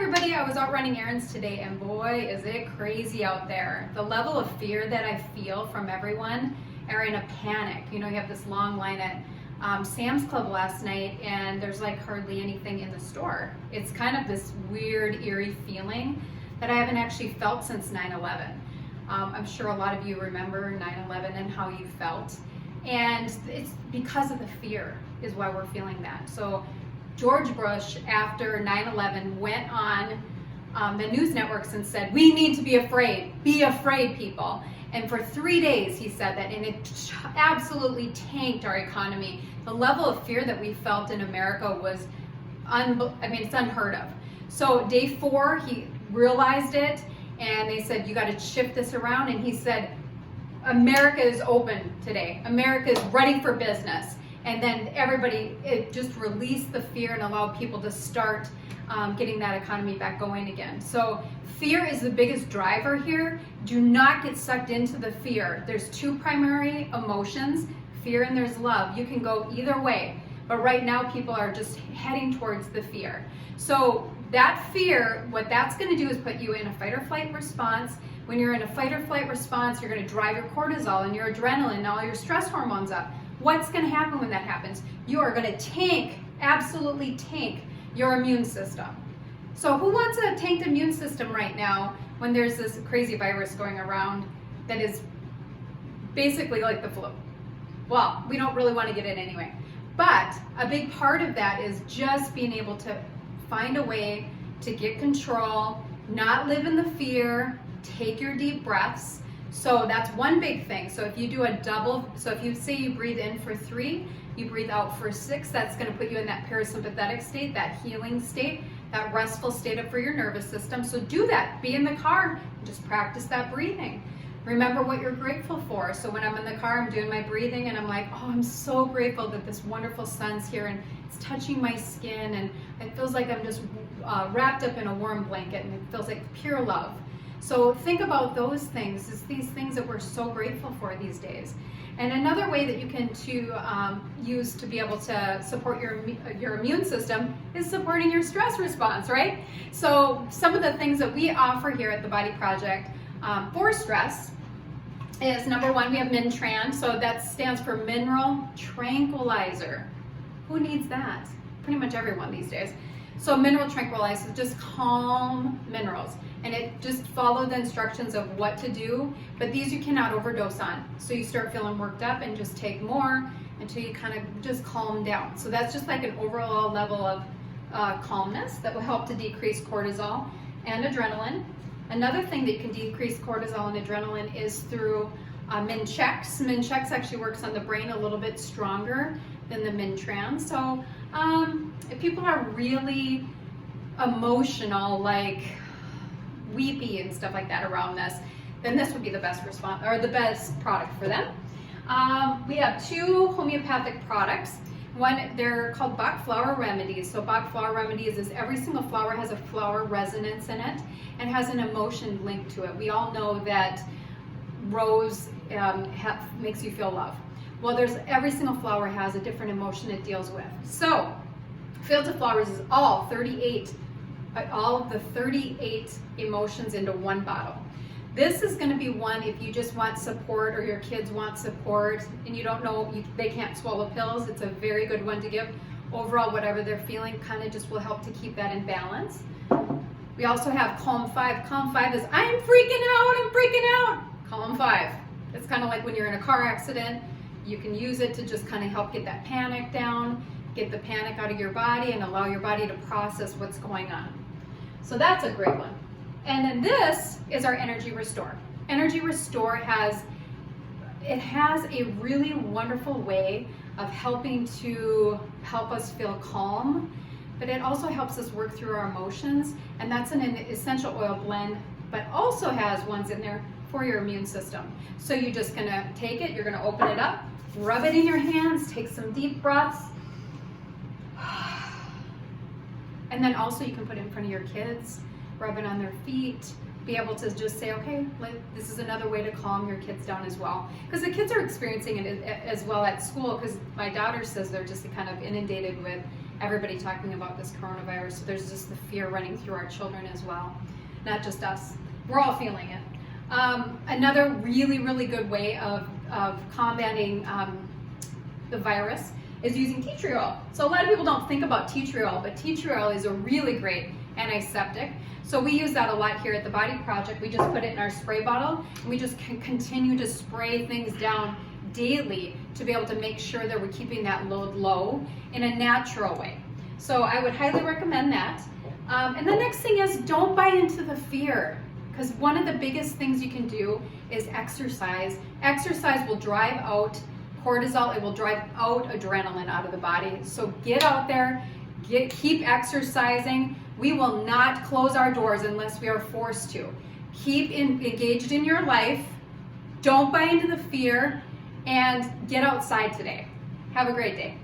everybody, I was out running errands today and boy is it crazy out there. The level of fear that I feel from everyone are in a panic. You know, you have this long line at Sam's Club last night and there's like hardly anything in the store. It's kind of this weird, eerie feeling that I haven't actually felt since 9/11. I'm sure a lot of you remember 9/11 and how you felt. And it's because of the fear is why we're feeling that. So George Bush, after 9/11, went on the news networks and said, we need to be afraid people. And for 3 days he said that, and it absolutely tanked our economy. The level of fear that we felt in America was, it's unheard of. So day 4, he realized it, and they said, you got to shift this around. And he said, America is open today. America is ready for business. And then it just released the fear and allowed people to start getting that economy back going again. So fear is the biggest driver here. Do not get sucked into the fear. There's 2 primary emotions, fear and there's love. You can go either way. But right now people are just heading towards the fear. So that fear, what that's going to do is put you in a fight or flight response. When you're in a fight or flight response, you're going to drive your cortisol and your adrenaline and all your stress hormones up. What's going to happen when that happens? You are going to absolutely tank your immune system. So who wants a tanked immune system right now when there's this crazy virus going around that is basically like the flu? Well, we don't really want to get it anyway. But a big part of that is just being able to find a way to get control, not live in the fear, take your deep breaths. So that's one big thing. So if you do a double, so if you say you breathe in for 3, you breathe out for 6, that's going to put you in that parasympathetic state, that healing state, that restful state for your nervous system. So do that. Be in the car, just practice that breathing. Remember what you're grateful for. So when I'm in the car, I'm doing my breathing and I'm like, oh, I'm so grateful that this wonderful sun's here and it's touching my skin and it feels like I'm just wrapped up in a warm blanket and it feels like pure love. So think about those things, is these things that we're so grateful for these days. And another way that you can use to be able to support your immune system is supporting your stress response, right? So some of the things that we offer here at the Body Project for stress is, number 1, we have Mintran. So that stands for Mineral Tranquilizer. Who needs that? Pretty much everyone these days. So mineral tranquilizer, just calm minerals. And it just follow the instructions of what to do, but these you cannot overdose on. So you start feeling worked up and just take more until you kind of just calm down. So that's just like an overall level of calmness that will help to decrease cortisol and adrenaline. Another thing that can decrease cortisol and adrenaline is through Minchex. Minchex actually works on the brain a little bit stronger than the Mintran. So if people are really emotional, like weepy and stuff like that around this, then this would be the best response or the best product for them. We have 2 homeopathic products. One, they're called Bach Flower Remedies. So Bach Flower Remedies is every single flower has a flower resonance in it and has an emotion linked to it. We all know that rose makes you feel love. Well, every single flower has a different emotion it deals with. So Fields of Flowers is all of the 38 emotions into one bottle. This is going to be one if you just want support or your kids want support and you don't know, they can't swallow pills. It's a very good one to give. Overall, whatever they're feeling kind of just will help to keep that in balance. We also have Calm 5. Calm 5 is, I'm freaking out. Calm 5. It's kind of like when you're in a car accident. You can use it to just kind of help get that panic down, get the panic out of your body and allow your body to process what's going on. So that's a great one. And then this is our Energy Restore. Energy Restore has a really wonderful way of helping to help us feel calm, but it also helps us work through our emotions. And that's an essential oil blend, but also has ones in there for your immune system. So you're just gonna take it, you're gonna open it up, rub it in your hands, take some deep breaths. And then also you can put it in front of your kids, rub it on their feet, be able to just say, okay, this is another way to calm your kids down as well. Because the kids are experiencing it as well at school, because my daughter says they're just kind of inundated with everybody talking about this coronavirus. So there's just the fear running through our children as well, not just us. We're all feeling it. Another really, really good way of combating the virus is using tea tree oil. So a lot of people don't think about tea tree oil, but tea tree oil is a really great antiseptic. So we use that a lot here at the Body Project. We just put it in our spray bottle, and we just continue to spray things down daily to be able to make sure that we're keeping that load low in a natural way. So I would highly recommend that. And the next thing is, don't buy into the fear, because one of the biggest things you can do is exercise. Exercise will drive out cortisol, it will drive out adrenaline out of the body. So get out there, keep exercising. We will not close our doors unless we are forced to. Keep engaged in your life. Don't buy into the fear, and get outside today. Have a great day.